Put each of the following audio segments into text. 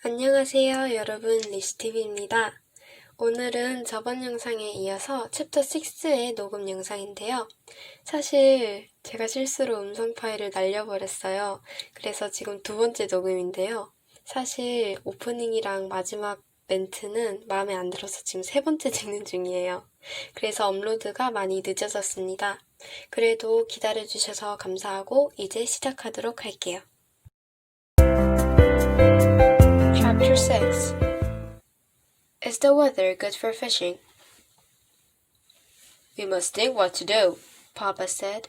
안녕하세요, 여러분. 리시 TV입니다. 오늘은 저번 영상에 이어서 챕터 6의 녹음 영상인데요. 사실 제가 실수로 음성 파일을 날려버렸어요. 그래서 지금 두 번째 녹음인데요. 사실 오프닝이랑 마지막 멘트는 마음에 안 들어서 지금 세 번째 찍는 중이에요. 그래서 업로드가 많이 늦어졌습니다. 그래도 기다려주셔서 감사하고 이제 시작하도록 할게요. Chapter 6. Is the weather good for fishing? We must think what to do, Papa said.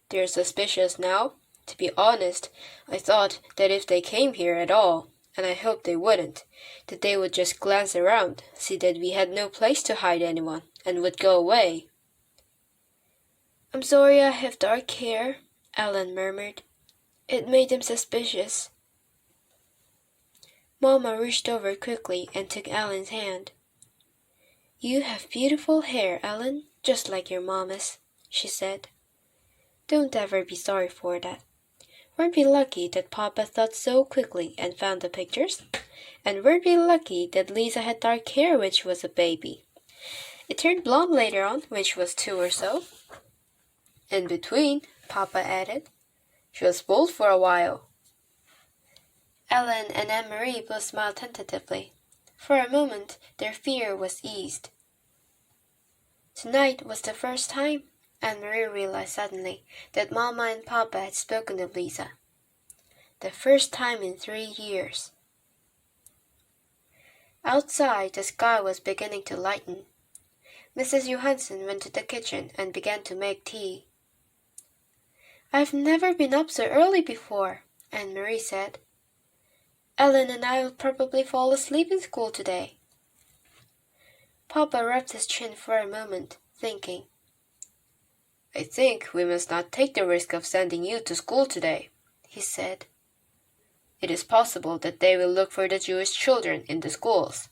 They're suspicious now. To be honest, I thought that if they came here at all, and I hoped they wouldn't, that they would just glance around, see that we had no place to hide anyone, and would go away. I'm sorry I have dark hair, Ellen murmured. It made them suspicious. Mama reached over quickly and took Ellen's hand. You have beautiful hair, Ellen, just like your mama's, she said. Don't ever be sorry for that. Weren't we lucky that Papa thought so quickly and found the pictures? And weren't we lucky that Lisa had dark hair when she was a baby? It turned blonde later on when she was 2 or so. In between, Papa added, she was bald for a while. Ellen and Anne-Marie both smiled tentatively. For a moment, their fear was eased. Tonight was the first time, Anne-Marie realized suddenly, that Mama and Papa had spoken of Lisa. The first time in 3 years. Outside, the sky was beginning to lighten. Mrs. Johansson went to the kitchen and began to make tea. I've never been up so early before, Anne-Marie said. Ellen and I will probably fall asleep in school today. Papa rubbed his chin for a moment, thinking. I think we must not take the risk of sending you to school today, he said. It is possible that they will look for the Jewish children in the schools.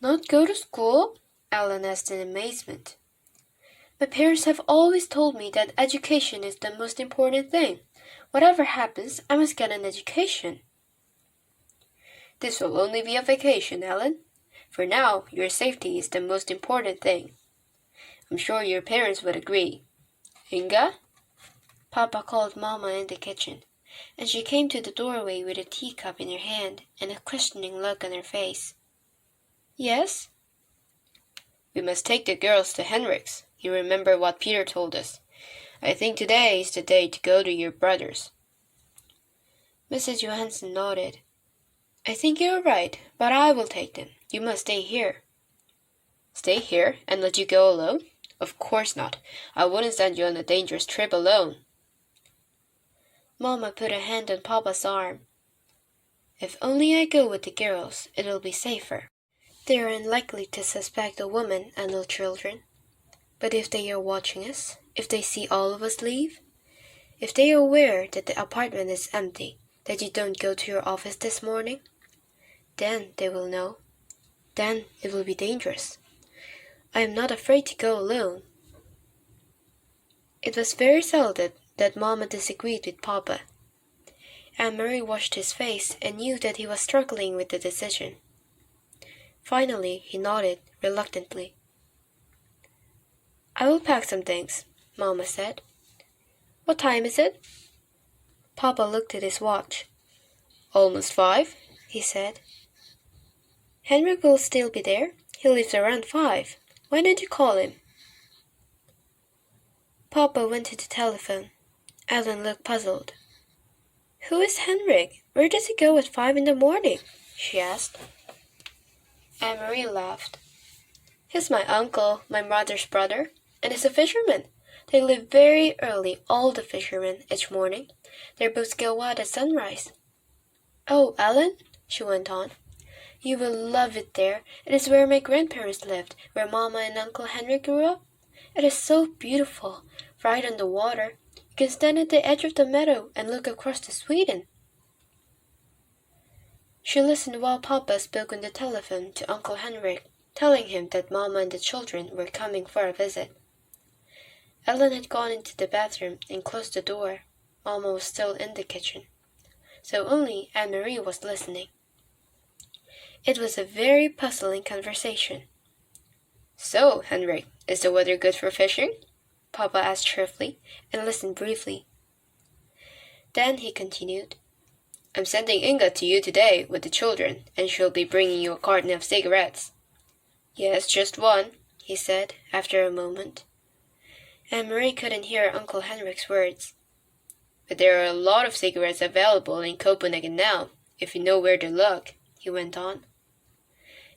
Not go to school? Ellen asked in amazement. My parents have always told me that education is the most important thing. Whatever happens, I must get an education. This will only be a vacation, Ellen. For now, your safety is the most important thing. I'm sure your parents would agree. Inga? Papa called Mama in the kitchen, and she came to the doorway with a teacup in her hand and a questioning look on her face. Yes? We must take the girls to Henrik's. You remember what Peter told us. I think today is the day to go to your brothers. Mrs. Johansson nodded. I think you're right, but I will take them. You must stay here. Stay here and let you go alone? Of course not. I wouldn't send you on a dangerous trip alone. Mama put a hand on Papa's arm. If only I go with the girls, it'll be safer. They are unlikely to suspect a woman and no children. But if they are watching us, if they see all of us leave, if they are aware that the apartment is empty, that you don't go to your office this morning, then they will know. Then it will be dangerous. I am not afraid to go alone. It was very seldom that Mama disagreed with Papa. Anne-Marie watched his face and knew that he was struggling with the decision. Finally, he nodded reluctantly. I will pack some things, Mama said. What time is it? Papa looked at his watch. Almost 5, he said. Henrik will still be there. He leaves around 5. Why don't you call him? Papa went to the telephone. Ellen looked puzzled. Who is Henrik? Where does he go at 5 in the morning? She asked. Anne-Marie laughed. He's my uncle, my mother's brother, and he's a fisherman. They leave very early, all the fishermen, each morning. They both go out at sunrise. Oh, Ellen, she went on, you will love it there. It is where my grandparents lived, where Mama and Uncle Henrik grew up. It is so beautiful, right on the water. You can stand at the edge of the meadow and look across to Sweden. She listened while Papa spoke on the telephone to Uncle Henrik, telling him that Mama and the children were coming for a visit. Ellen had gone into the bathroom and closed the door. Mama was still in the kitchen. so only Anne-Marie was listening. It was a very puzzling conversation. "So, Henrik, is the weather good for fishing?" Papa asked cheerfully, and listened briefly. Then he continued, "I'm sending Inga to you today with the children, and she'll be bringing you a carton of cigarettes." "Yes, just one," he said, after a moment. Anne-Marie couldn't hear Uncle Henrik's words. "But there are a lot of cigarettes available in Copenhagen now, if you know where to look," he went on.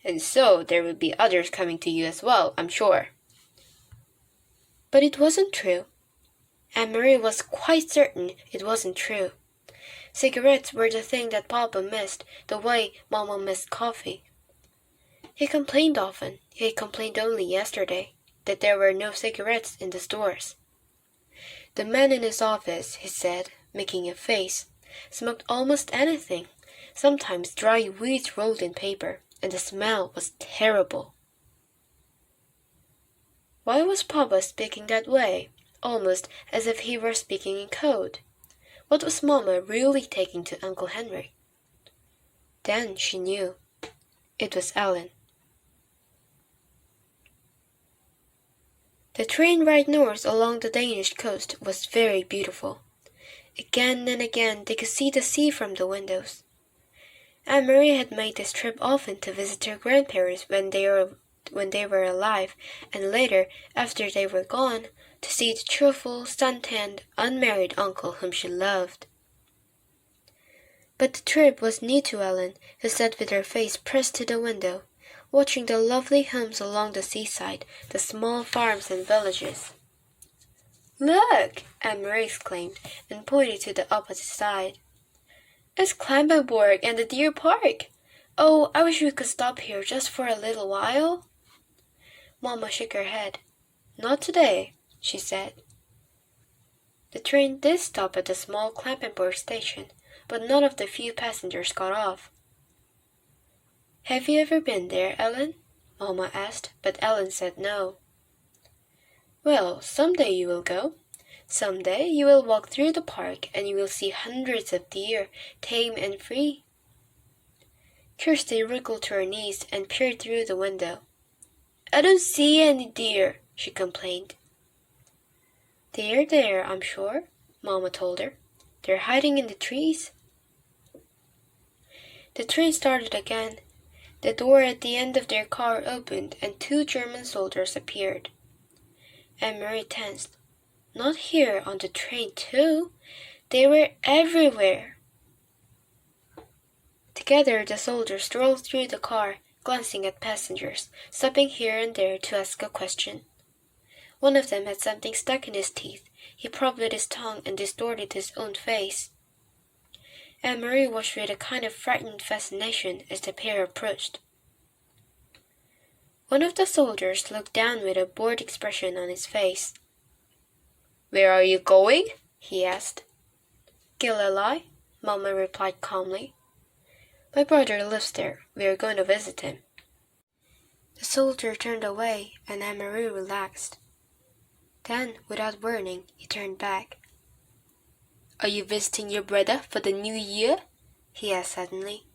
"And so there will be others coming to you as well, I'm sure." But it wasn't true. Anne-Marie was quite certain it wasn't true. Cigarettes were the thing that Papa missed, the way Mama missed coffee. He complained often, he complained only yesterday, that there were no cigarettes in the stores. The man in his office, he said, making a face, smoked almost anything, sometimes dry weeds rolled in paper, and the smell was terrible. Why was Papa speaking that way, almost as if he were speaking in code? What was Mama really taking to Uncle Henry? Then she knew. It was Ellen. The train ride north along the Danish coast was very beautiful. Again and again they could see the sea from the windows. Anne-Marie had made this trip often to visit her grandparents when they were alive, and later, after they were gone, to see the cheerful, sun-tanned, unmarried uncle whom she loved. But the trip was new to Ellen, who sat with her face pressed to the window, watching the lovely homes along the seaside, the small farms and villages. "Look!" Anne-Marie exclaimed, and pointed to the opposite side. "It's Klampenborg and the deer park! Oh, I wish we could stop here just for a little while." Mama shook her head. "Not today," she said. The train did stop at the small Klampenborg station, but none of the few passengers got off. "Have you ever been there, Ellen?" Mama asked, but Ellen said no. "Well, someday you will go. Someday you will walk through the park and you will see hundreds of deer, tame and free." Kirsty wriggled to her knees and peered through the window. "I don't see any deer," she complained. "They're there, I'm sure," Mama told her. "They're hiding in the trees." The train started again. The door at the end of their car opened and 2 German soldiers appeared. Anne-Marie tensed. Not here on the train too. They were everywhere. Together the soldiers strolled through the car, glancing at passengers, stopping here and there to ask a question. One of them had something stuck in his teeth. He prodded with his tongue and distorted his own face. Anne-Marie watched with a kind of frightened fascination as the pair approached. One of the soldiers looked down with a bored expression on his face. "Where are you going?" he asked. "Galilee," Mama replied calmly. "My brother lives there. We are going to visit him." The soldier turned away, and Anne-Marie relaxed. Then, without warning, he turned back. "Are you visiting your brother for the new year?" he asked suddenly.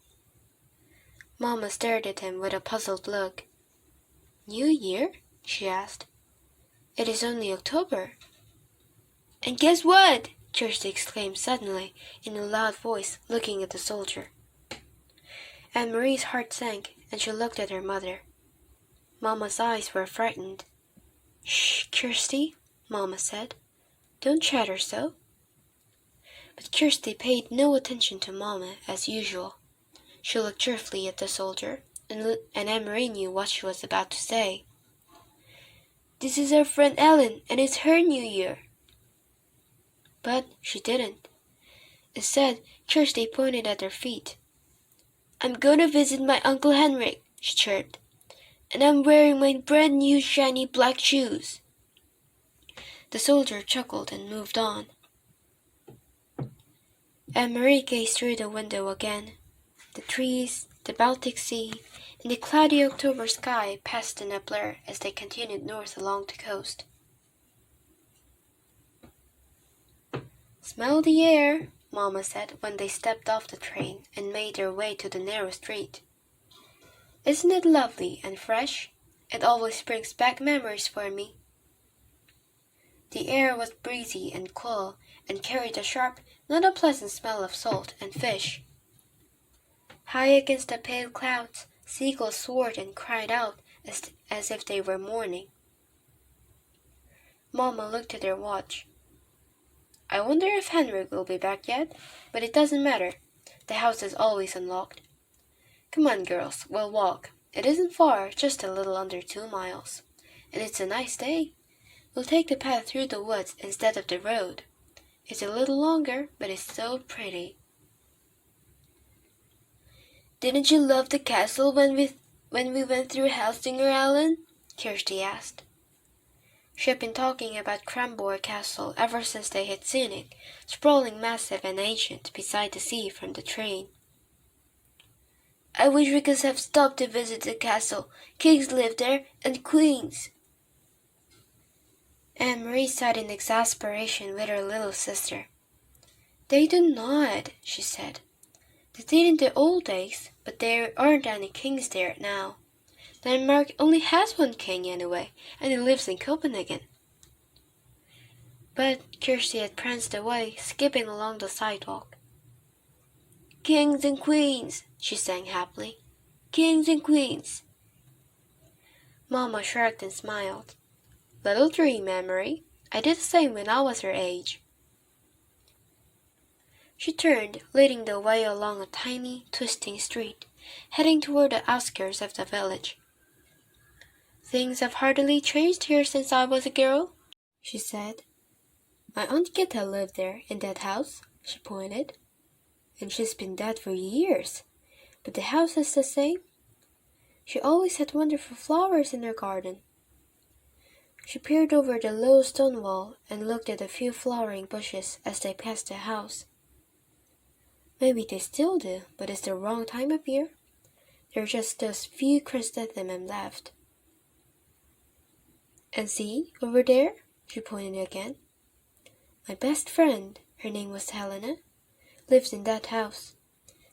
Mama stared at him with a puzzled look. "New Year?" she asked. "It is only October." "And guess what?" Kirsty exclaimed suddenly, in a loud voice, looking at the soldier. Anne-Marie's heart sank, and she looked at her mother. Mama's eyes were frightened. "Shh, Kirsty," Mama said. "Don't chatter so." But Kirsty paid no attention to Mama, as usual. She looked cheerfully at the soldier, and Anne-Marie knew what she was about to say. "This is our friend Ellen, and it's her New Year." But she didn't. Instead, Kirsty pointed at her feet. "I'm going to visit my Uncle Henrik," she chirped. "And I'm wearing my brand new shiny black shoes." The soldier chuckled and moved on. Anne-Marie gazed through the window again. The trees, the Baltic Sea, and the cloudy October sky passed in a blur as they continued north along the coast. "Smell the air," Mama said when they stepped off the train and made their way to the narrow street. Isn't it lovely and fresh? It always brings back memories for me. The air was breezy and cool and carried a sharp, not unpleasant smell of salt and fish. High against the pale clouds, seagulls soared and cried out as if they were mourning. Mama looked at her watch. I wonder if Henrik will be back yet, but it doesn't matter. The house is always unlocked. Come on, girls, we'll walk. It isn't far, just a little under 2 miles. And it's a nice day. We'll take the path through the woods instead of the road. It's a little longer, but it's so pretty. Didn't you love the castle when we went through Helsinger, Ellen? Kirsty asked. She had been talking about Cranborg Castle ever since they had seen it, sprawling massive and ancient beside the sea from the train. I wish we could have stopped to visit the castle. Kings lived there, and queens. Anne-Marie sighed in exasperation with her little sister. They do not, she said. They did in the old days, but there aren't any kings there now. Denmark only has one king anyway, and he lives in Copenhagen. But Kirsty had pranced away, skipping along the sidewalk. Kings and queens, she sang happily. Kings and queens. Mama shrugged and smiled. Little dream, Anne-Marie. I did the same when I was her age. She turned, leading the way along a tiny, twisting street, heading toward the outskirts of the village. Things have hardly changed here since I was a girl, she said. My Aunt Gitta lived there, in that house, she pointed. And she's been dead for years, but the house is the same. She always had wonderful flowers in her garden. She peered over the low stone wall and looked at a few flowering bushes as they passed the house. Maybe they still do, but it's the wrong time of year. There are just those few chrysanthemums left. And see, over there, she pointed again. My best friend, her name was Helena, lives in that house.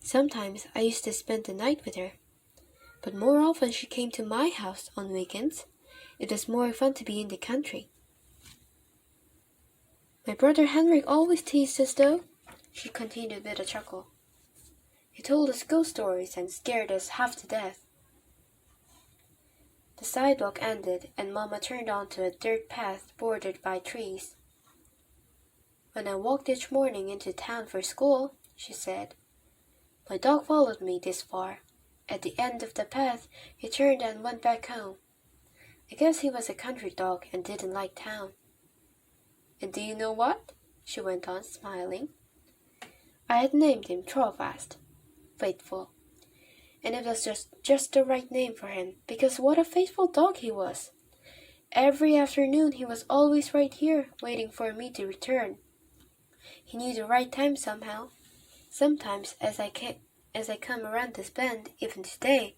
Sometimes I used to spend the night with her, but more often she came to my house on weekends. It was more fun to be in the country. My brother Henrik always teased us though, she continued with a chuckle. He told us ghost stories and scared us half to death. The sidewalk ended and Mama turned onto a dirt path bordered by trees. When I walked each morning into town for school, she said, my dog followed me this far. At the end of the path, he turned and went back home. I guess he was a country dog and didn't like town. And do you know what? She went on, smiling. I had named him Trofast, faithful. And it was just the right name for him, because what a faithful dog he was. Every afternoon he was always right here, waiting for me to return. He knew the right time somehow. Sometimes, as I come around this bend, even today,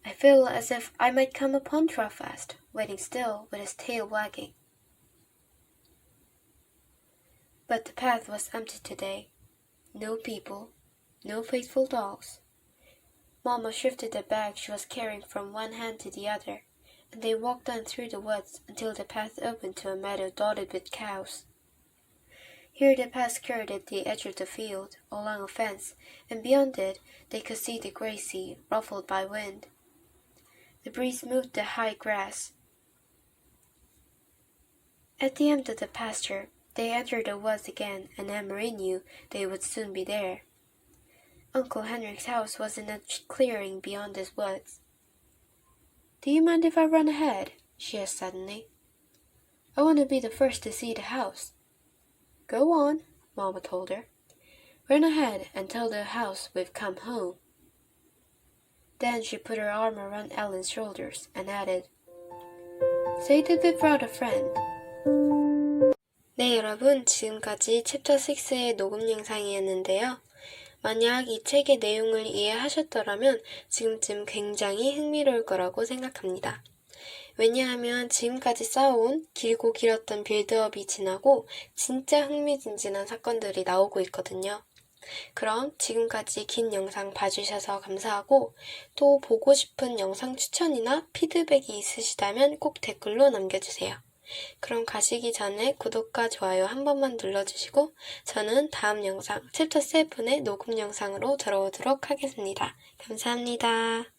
I feel as if I might come upon Trofast, waiting still with his tail wagging. But the path was empty today. No people, no faithful dogs. Mama shifted the bag she was carrying from one hand to the other, and they walked on through the woods until the path opened to a meadow dotted with cows. Here the path skirted the edge of the field, along a fence, and beyond it they could see the grey sea, ruffled by wind. The breeze moved the high grass. At the end of the pasture, they entered the woods again, and Anne-Marie knew they would soon be there. Uncle Henrik's house was in a clearing beyond these woods. Do you mind if I run ahead? She asked suddenly. I want to be the first to see the house. Go on, Mama told her. Run ahead and tell the house we've come home. Then she put her arm around Ellen's shoulders and added, Say that we brought a friend. 네, 여러분, 지금까지 챕터 6의 녹음 영상이었는데요. 만약 이 책의 내용을 이해하셨더라면 지금쯤 굉장히 흥미로울 거라고 생각합니다. 왜냐하면 지금까지 쌓아온 길고 길었던 빌드업이 지나고 진짜 흥미진진한 사건들이 나오고 있거든요. 그럼 지금까지 긴 영상 봐주셔서 감사하고 또 보고 싶은 영상 추천이나 피드백이 있으시다면 꼭 댓글로 남겨주세요. 그럼 가시기 전에 구독과 좋아요 한 번만 눌러주시고 저는 다음 영상 챕터 7의 녹음 영상으로 돌아오도록 하겠습니다. 감사합니다.